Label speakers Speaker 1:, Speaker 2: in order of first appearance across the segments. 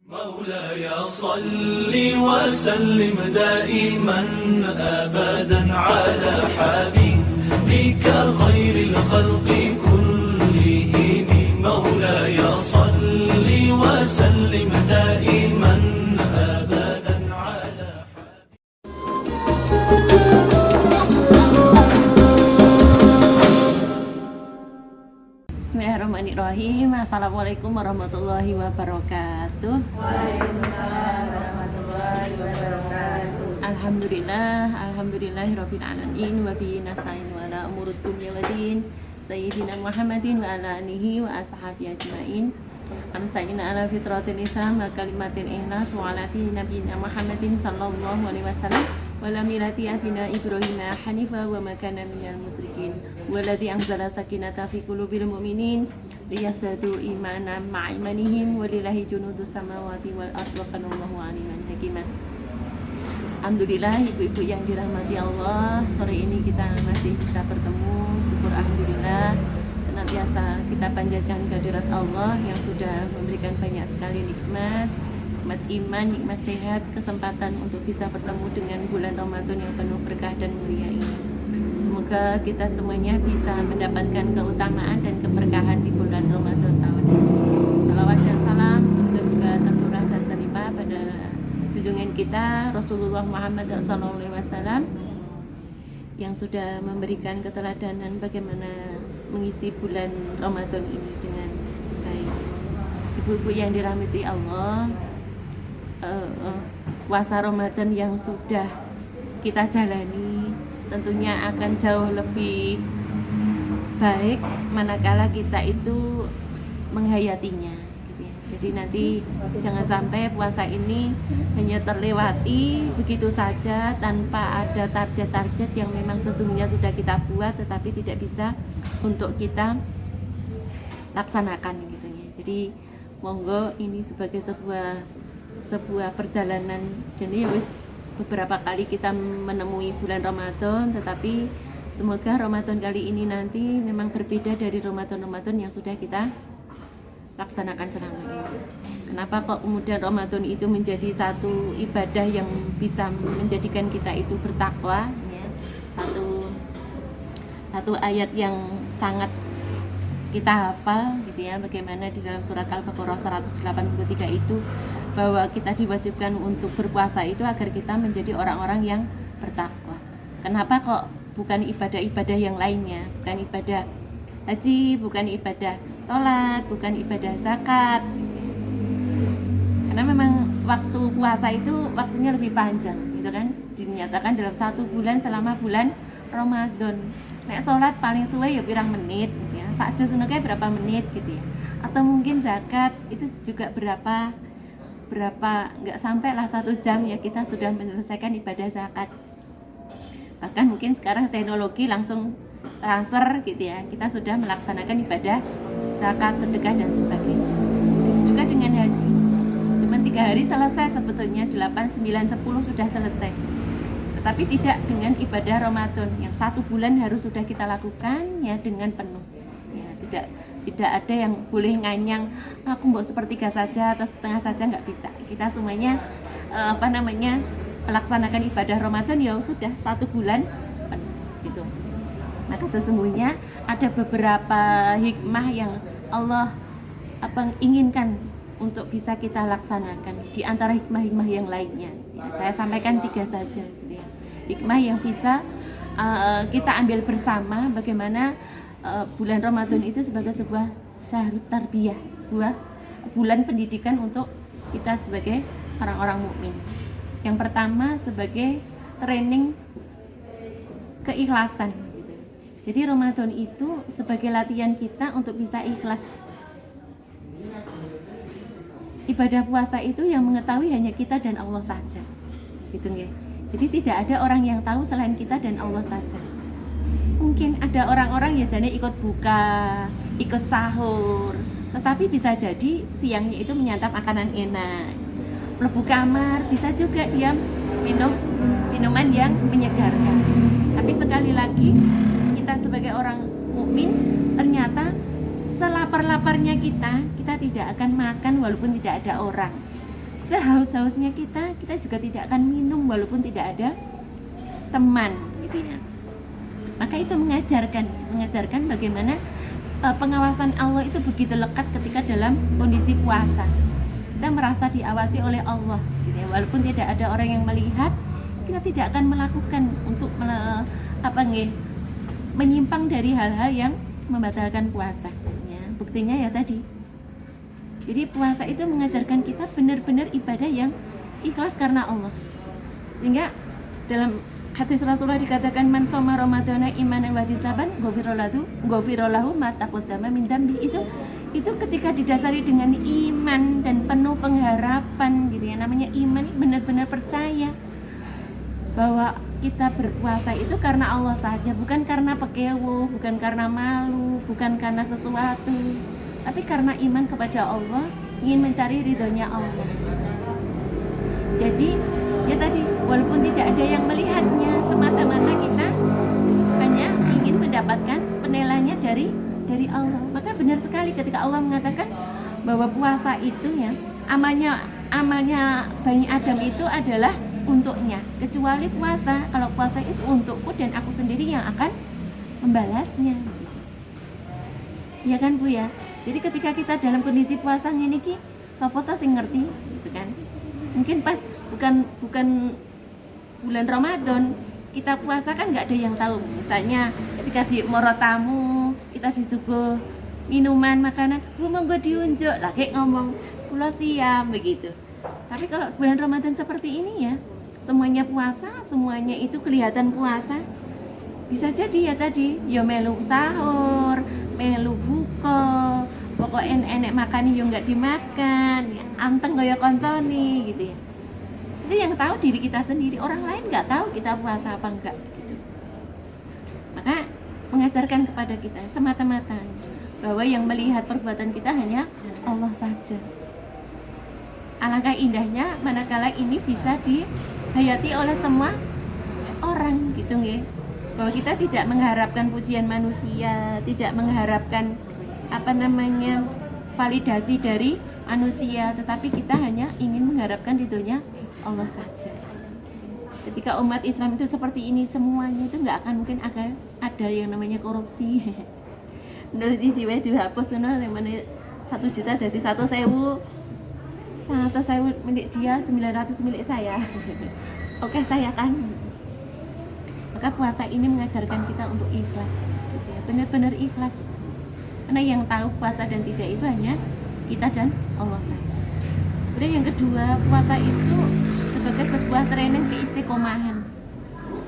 Speaker 1: مولاي صل وسلم دائما أبدا على حبيبك خير الخلق كلهم مولاي صل وسلم دائما أبدا على
Speaker 2: Bismillahirrahmanirrahim. Assalamualaikum warahmatullahi wabarakatuh.
Speaker 3: Waalaikumsalam warahmatullahi wabarakatuh.
Speaker 2: Alhamdulillahirabbil alamin wa bihi nasta'in wa ala umurud dunya waddin. Sayyidina Muhammadin wa ala alihi wa ashabihi ajmain. Amsayna ala fitratil Islam wa kalimatil ikhlas wa ala nabiyina Muhammadin sallallahu alaihi wasallam wa la milati abina Ibrahim hanifa wa ma kana minal musyrikin walladzi anzala sakinata fi qulubil mu'minin liyazdadu imanan ma'a imanihim walillahi junudus samawati wal ardi wa kana Allahu aliman hakiman. Alhamdulillah ibu-ibu yang dirahmati Allah, sore ini kita masih bisa bertemu. Syukur alhamdulillah, senantiasa kita panjatkan kehadirat Allah yang sudah memberikan banyak sekali nikmat iman, nikmat sehat, kesempatan untuk bisa bertemu dengan bulan Ramadan yang penuh berkah dan mulia ini. Semoga kita semuanya bisa mendapatkan keutamaan dan keberkahan di bulan Ramadan tahun ini. Salawat dan salam semoga juga tercurah dan terlimpah pada junjungan kita Rasulullah Muhammad SAW yang sudah memberikan keteladanan bagaimana mengisi bulan Ramadan ini dengan baik. Ibu-ibu yang dirahmati Allah, puasa Ramadan yang sudah kita jalani tentunya akan jauh lebih baik manakala kita itu menghayatinya gitu ya. Jadi nanti jangan sampai puasa ini hanya terlewati begitu saja tanpa ada target-target yang memang sesungguhnya sudah kita buat tetapi tidak bisa untuk kita laksanakan gitu ya. Jadi monggo ini sebagai sebuah perjalanan. Jadi wis beberapa kali kita menemui bulan Ramadan, tetapi semoga Ramadan kali ini nanti memang berbeda dari Ramadan-Ramadan yang sudah kita laksanakan selama ini. Kenapa kok kemudian Ramadan itu menjadi satu ibadah yang bisa menjadikan kita itu bertakwa ya. Satu ayat yang sangat kita hafal gitu ya, bagaimana di dalam surat Al-Baqarah 183 itu bahwa kita diwajibkan untuk berpuasa itu agar kita menjadi orang-orang yang bertakwa. Kenapa kok bukan ibadah-ibadah yang lainnya, bukan ibadah haji, bukan ibadah sholat, bukan ibadah zakat gitu ya. Karena memang waktu puasa itu waktunya lebih panjang gitu kan, dinyatakan dalam satu bulan selama bulan Ramadan. Nek sholat paling suwe ya pirang menit gitu ya. Sak juz sunake berapa menit gitu ya. Atau mungkin zakat itu juga berapa nggak sampai lah 1 jam ya kita sudah menyelesaikan ibadah zakat. Bahkan mungkin sekarang teknologi langsung transfer gitu ya, kita sudah melaksanakan ibadah zakat, sedekah dan sebagainya. Begitu juga dengan haji, cuma 3 hari selesai sebetulnya, 8, 9, 10 sudah selesai. Tetapi tidak dengan ibadah Ramadan yang 1 bulan harus sudah kita lakukan ya dengan penuh ya, tidak ada yang boleh nganyang aku mau sepertiga saja atau setengah saja, nggak bisa. Kita semuanya melaksanakan ibadah Ramadan ya sudah 1 bulan gitu. Maka sesungguhnya ada beberapa hikmah yang Allah inginkan untuk bisa kita laksanakan di antara hikmah-hikmah yang lainnya ya, saya sampaikan 3 saja gitu ya. Hikmah yang bisa kita ambil bersama bagaimana bulan Ramadan itu sebagai sebuah syahrut tarbiyah, bulan pendidikan untuk kita sebagai orang-orang mukmin. Yang pertama sebagai training keikhlasan. Jadi Ramadan itu sebagai latihan kita untuk bisa ikhlas. Ibadah puasa itu yang mengetahui hanya kita dan Allah saja, gitu ya. Jadi tidak ada orang yang tahu selain kita dan Allah saja. Mungkin ada orang-orang ya jadi ikut buka, ikut sahur, tetapi bisa jadi siangnya itu menyantap makanan enak. Mlebu kamar, bisa juga dia minum minuman yang menyegarkan. Tapi sekali lagi, kita sebagai orang mukmin ternyata selapar-laparnya kita tidak akan makan walaupun tidak ada orang. sehaus-hausnya kita juga tidak akan minum walaupun tidak ada teman gitu ya. Maka itu mengajarkan bagaimana pengawasan Allah itu begitu lekat ketika dalam kondisi puasa. Kita merasa diawasi oleh Allah gitu ya. Walaupun tidak ada orang yang melihat, kita tidak akan melakukan untuk menyimpang dari hal-hal yang membatalkan puasa ya. Buktinya ya tadi. Jadi puasa itu mengajarkan kita benar-benar ibadah yang ikhlas karena Allah. Sehingga dalam hadis Rasulullah dikatakan man shoma ramadhana imanan wa ihtisaban ghufirallahu ma taqaddama min dzambi. Itu ketika didasari dengan iman dan penuh pengharapan gitu ya. Namanya iman, benar-benar percaya bahwa kita berpuasa itu karena Allah saja, bukan karena pekewo, bukan karena malu, bukan karena sesuatu, tapi karena iman kepada Allah, ingin mencari ridhonya Allah. Jadi ya tadi, walaupun tidak ada yang melihatnya, semata-mata kita hanya ingin mendapatkan penilaiannya dari Allah. Maka benar sekali ketika Allah mengatakan bahwa puasa itu ya, amalnya Bani Adam itu adalah untuknya, kecuali puasa. Kalau puasa itu untukku dan aku sendiri yang akan membalasnya. Ya kan Bu ya. Jadi ketika kita dalam kondisi puasa ngene iki, sapa ta sing ngerti gitu kan. Mungkin pas bukan bulan Ramadan kita puasa kan nggak ada yang tahu. Misalnya ketika di moro tamu kita disuguh minuman, makanan, Bu monggo diunjuk lah kayak ngomong kula siam begitu. Tapi kalau bulan Ramadan seperti ini ya, semuanya puasa, semuanya itu kelihatan puasa. Bisa jadi ya tadi, ya melu sahur, melu buka, pokoknya enek makan yo nggak dimakan, ya, anteng kaya koncone gitu ya. Itu yang tahu diri kita sendiri, orang lain nggak tahu kita puasa apa enggak gitu. Maka mengajarkan kepada kita semata-mata bahwa yang melihat perbuatan kita hanya Allah saja. Alangkah indahnya manakala ini bisa dihayati oleh semua orang gitu nggih. Bahwa kita tidak mengharapkan pujian manusia, tidak mengharapkan validasi dari manusia, tetapi kita hanya ingin mengharapkan ridhonya Allah saja. Ketika umat Islam itu seperti ini semuanya, itu nggak akan mungkin akan ada yang namanya korupsi. Menurut isi wae dihapus yang mana 1 juta dari 1.000 milik dia, 900 milik saya. Oke saya kan. Maka puasa ini mengajarkan kita untuk ikhlas gitu ya. Benar-benar ikhlas. Karena yang tahu puasa dan tidak itu hanya kita dan Allah saja. Kemudian yang kedua, puasa itu sebagai sebuah training keistiqomahan.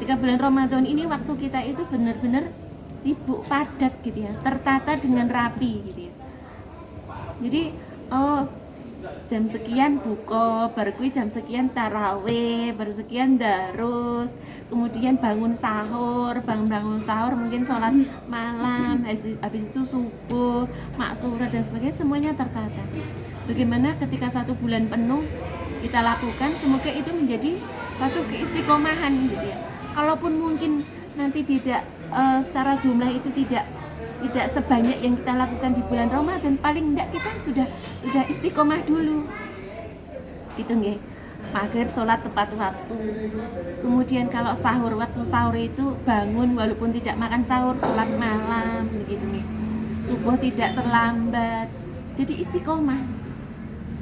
Speaker 2: Ketika bulan Ramadan ini waktu kita itu benar-benar sibuk, padat gitu ya, tertata dengan rapi gitu ya. Jadi jam sekian buka, baru jam sekian tarawih, baru sekian darus, kemudian bangun sahur mungkin sholat malam, habis itu subuh, maksura dan sebagainya, semuanya tertata. Bagaimana ketika 1 bulan penuh kita lakukan, semoga itu menjadi satu keistiqomahan gitu ya. Kalaupun mungkin nanti tidak secara jumlah itu tidak sebanyak yang kita lakukan di bulan Ramadan, paling enggak kita sudah istiqomah dulu gitu nggih. Maghrib sholat tepat waktu, kemudian kalau sahur, waktu sahur itu bangun walaupun tidak makan sahur, sholat malam begitu nih, subuh tidak terlambat. Jadi istiqomah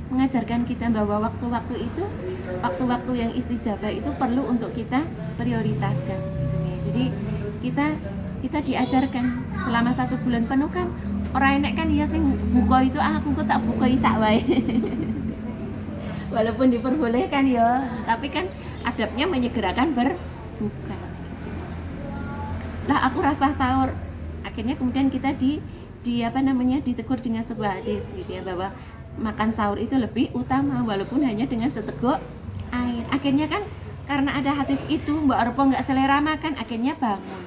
Speaker 2: mengajarkan kita bahwa waktu-waktu itu, waktu-waktu yang istijabah itu perlu untuk kita prioritaskan gitu nih. Jadi kita diajarkan selama 1 bulan penuh kan, orang enek kan ya sing buka itu aku kok tak buka isak wae. Walaupun diperbolehkan ya, tapi kan adabnya menyegerakan berbuka. Lah aku rasa sahur, akhirnya kemudian kita ditegur dengan sebuah hadis gitu ya, bahwa makan sahur itu lebih utama walaupun hanya dengan seteguk air. Akhirnya kan karena ada hadis itu, Mbak Arpo nggak selera makan, akhirnya bangun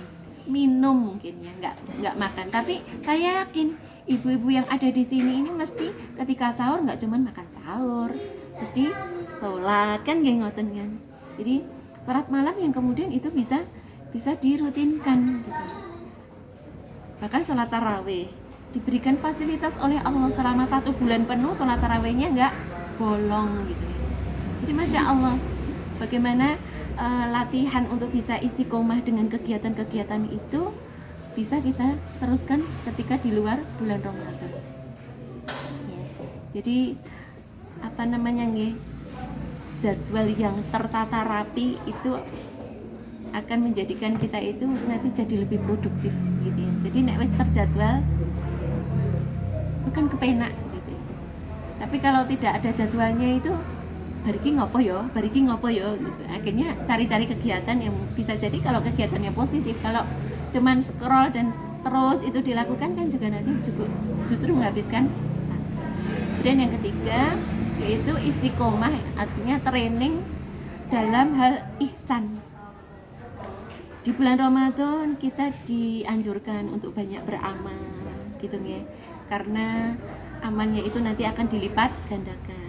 Speaker 2: minum mungkin ya, nggak makan. Tapi saya yakin ibu-ibu yang ada di sini ini mesti ketika sahur nggak cuma makan sahur, mesti sholat kan nggih ngoten kan. Jadi sholat malam yang kemudian itu bisa dirutinkan gitu. Bahkan sholat tarawih diberikan fasilitas oleh Allah selama 1 bulan penuh, sholat tarawihnya nggak bolong gitu ya. Jadi Masya Allah, bagaimana latihan untuk bisa istiqomah dengan kegiatan-kegiatan itu bisa kita teruskan ketika di luar bulan Ramadan. Ya. Jadi apa namanya nggih, jadwal yang tertata rapi itu akan menjadikan kita itu nanti jadi lebih produktif gitu ya. Jadi nek wis terjadwal bukan kepenak gitu ya. Tapi kalau tidak ada jadwalnya itu bariki ngopo yo gitu. Akhirnya cari-cari kegiatan yang bisa jadi kalau kegiatannya positif. Kalau cuman scroll dan terus itu dilakukan kan juga nanti justru menghabiskan. Kemudian yang ketiga yaitu istiqomah, artinya training dalam hal ihsan. Di bulan Ramadan kita dianjurkan untuk banyak beramal gitu ya. Karena amalnya itu nanti akan dilipat gandakan.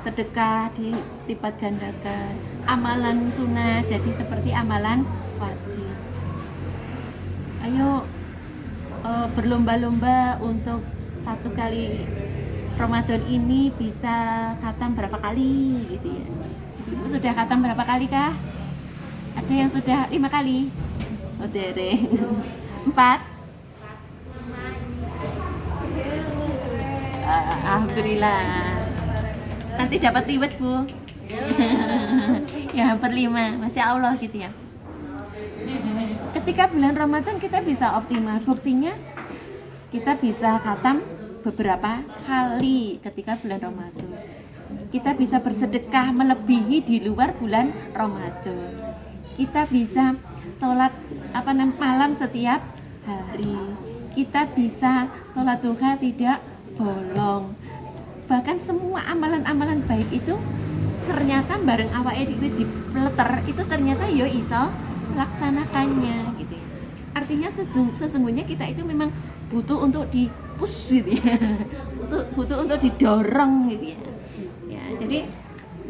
Speaker 2: Sedekah dilipat gandakan, amalan sunnah jadi seperti amalan wajib. Ayo berlomba-lomba untuk satu kali Ramadan ini bisa khatam berapa kali gitu ya. Ibu sudah khatam berapa kali kah? Ada yang sudah 5 kali? Oh dereng. 4? Alhamdulillah. Nanti dapat riwet Bu. Ya hampir 5, Masya Allah gitu ya. Ketika bulan Ramadan kita bisa optimal. Buktinya kita bisa khatam beberapa kali ketika bulan Ramadan. Kita bisa bersedekah melebihi di luar bulan Ramadan. Kita bisa sholat malam setiap hari. Kita bisa sholat duha tidak bolong. Bahkan semua amalan-amalan baik itu ternyata bareng awake dhewe dipleter itu ternyata yo iso laksanakannya gitu. Artinya sesungguhnya kita itu memang butuh untuk di-push gitu ya. butuh untuk didorong gitu ya. Ya, jadi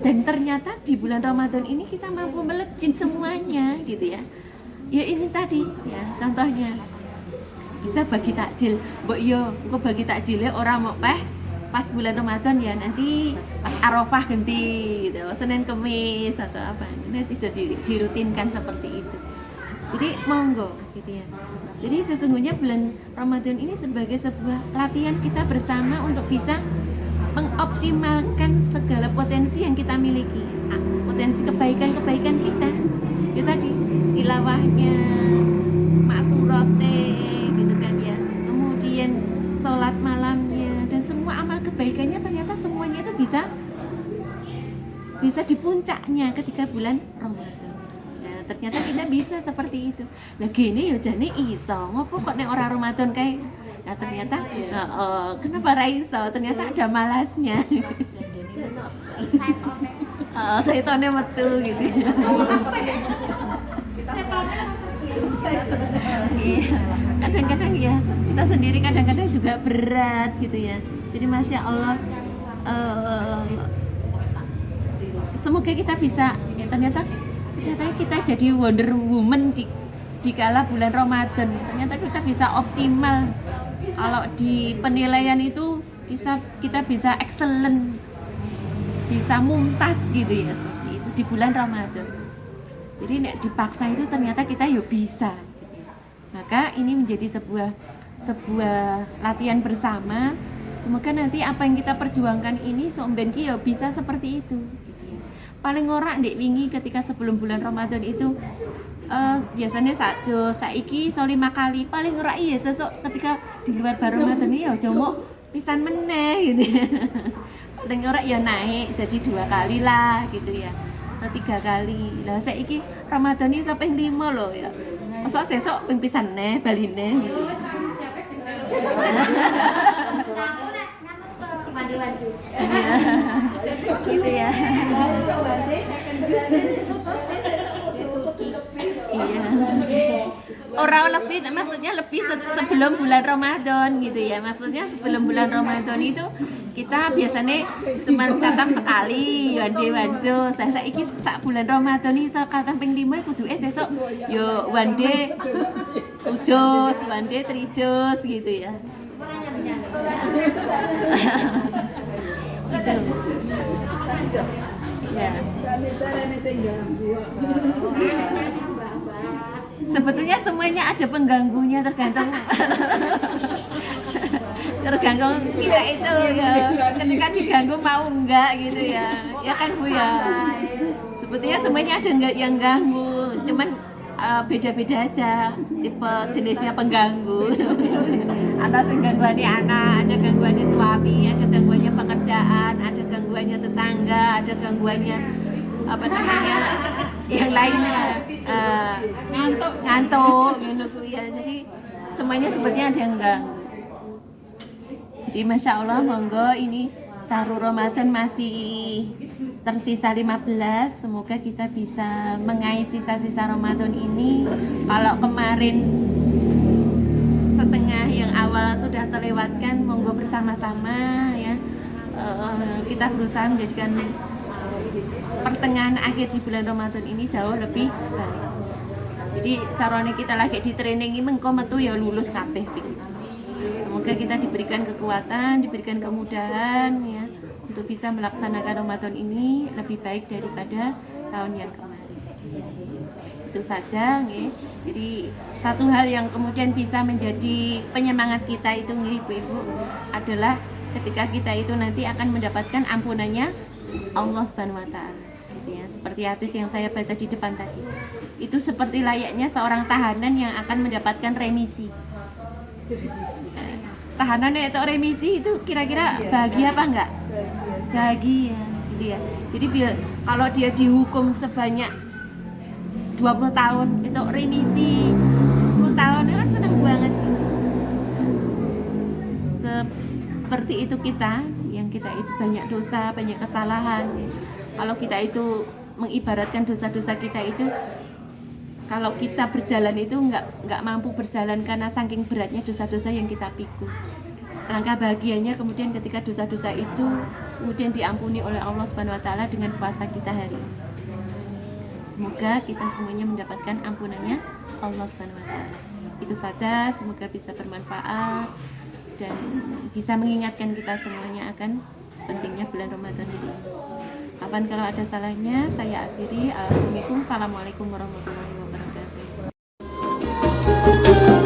Speaker 2: dan ternyata di bulan Ramadan ini kita mampu melejit semuanya gitu ya. Ya ini tadi ya contohnya bisa bagi takjil. Mbok yo engko bagi takjile ora mau pas bulan Ramadan ya, nanti pas Arafah ganti gitu, Senin Kemis atau apa, nanti tidak dirutinkan seperti itu. Jadi monggo gitu ya. Jadi sesungguhnya bulan Ramadan ini sebagai sebuah latihan kita bersama untuk bisa mengoptimalkan segala potensi yang kita miliki, potensi kebaikan-kebaikan kita. Itu tadi tilawahnya, maksurote gitu kan ya. Kemudian sholat malamnya dan semua amal kebaikannya ternyata semuanya itu bisa di puncaknya ketika bulan Ramadan. Ya, ternyata kita bisa seperti itu. Lah gini ya jane iso. Ngopo kok nek ora Ramadan kae? Nah ternyata kenapa ra iso? Ternyata ada malasnya. Saitone metu gitu. Iya, kadang-kadang ya kita sendiri kadang-kadang juga berat gitu ya. Jadi Masya Allah, semoga kita bisa ya, ternyata kita jadi Wonder Woman di kala bulan Ramadan. Ternyata kita bisa optimal. Kalau di penilaian itu kita bisa excellent, bisa mumtaz gitu ya, seperti itu di bulan Ramadan. Jadi nek dipaksa itu ternyata kita yo bisa. Maka ini menjadi sebuah latihan bersama. Semoga nanti apa yang kita perjuangkan ini somben ki yo bisa seperti itu. Paling ora ndek wingi ketika sebelum bulan Ramadan itu biasanya saiki iso 5 kali, paling ora iya sesuk ketika di luar Ramadan iki ya jomo pisan meneh gitu ya. Paling ora ya naik jadi 2 kali lah gitu ya. Atau 3 kali. Lah saiki Ramadan iki sampai 5 loh ya. Masa sesuk ping pisan neh baline gitu.
Speaker 3: Mandilan jus.
Speaker 2: Gitu ya. Iya. Orang lebih, maksudnya lebih sebelum bulan Ramadan gitu ya. Maksudnya sebelum bulan Ramadan itu kita biasanya cuma katam sekali, wande wanjo. Saiki sak bulan Ramadan iki sak katam ping 5 kudu sesuk yo wande ujus, wande trijus gitu ya. Gitu. Ya, ya. Sebetulnya semuanya ada pengganggunya, tergantung tergantung kita itu ya, ketika diganggu mau enggak gitu ya, ya kan Bu ya. Sebetulnya semuanya ada enggak yang ganggu, cuman beda-beda aja tipe jenisnya pengganggu. Ada gangguannya anak, ada gangguannya suami, ada gangguannya pekerjaan, ada gangguannya tetangga, ada gangguannya apa namanya yang lainnya, ngantuk gitu ya. Jadi semuanya sebetulnya ada yang ganggu. Jadi Masya Allah, monggo ini Syahrul Ramadan masih tersisa 15. Semoga kita bisa mengais sisa-sisa Ramadan ini. Kalau kemarin setengah yang awal sudah terlewatkan, monggo bersama-sama ya. Kita berusaha menjadikan pertengahan akhir di bulan Ramadan ini jauh lebih baik. Jadi caranya kita lagi di training ini mengko metu ya lulus kabeh. Semoga kita diberikan kekuatan, diberikan kemudahan ya untuk bisa melaksanakan Ramadan ini lebih baik daripada tahun yang kemarin. Itu saja nggih. Jadi satu hal yang kemudian bisa menjadi penyemangat kita itu nggih Ibu-ibu adalah ketika kita itu nanti akan mendapatkan ampunannya Allah Subhanahu wa taala. Ya, seperti hadis yang saya baca di depan tadi. Itu seperti layaknya seorang tahanan yang akan mendapatkan remisi. Tahanan itu remisi itu kira-kira bahagia apa enggak? Bahagia gitu ya. Jadi kalau dia dihukum sebanyak 20 tahun itu remisi 10 tahun itu kan senang banget gitu. Seperti itu kita yang kita itu banyak dosa, banyak kesalahan. Kalau kita itu mengibaratkan dosa-dosa kita itu, kalau kita berjalan itu nggak mampu berjalan karena saking beratnya dosa-dosa yang kita pikul. Alangkah bahagianya kemudian ketika dosa-dosa itu kemudian diampuni oleh Allah Subhanahu wa taala dengan puasa kita hari ini. Semoga kita semuanya mendapatkan ampunannya Allah Subhanahu wa taala. Itu saja, semoga bisa bermanfaat dan bisa mengingatkan kita semuanya akan pentingnya bulan Ramadan ini. Kapan kalau ada salahnya saya akhiri. Assalamualaikum warahmatullahi wabarakatuh.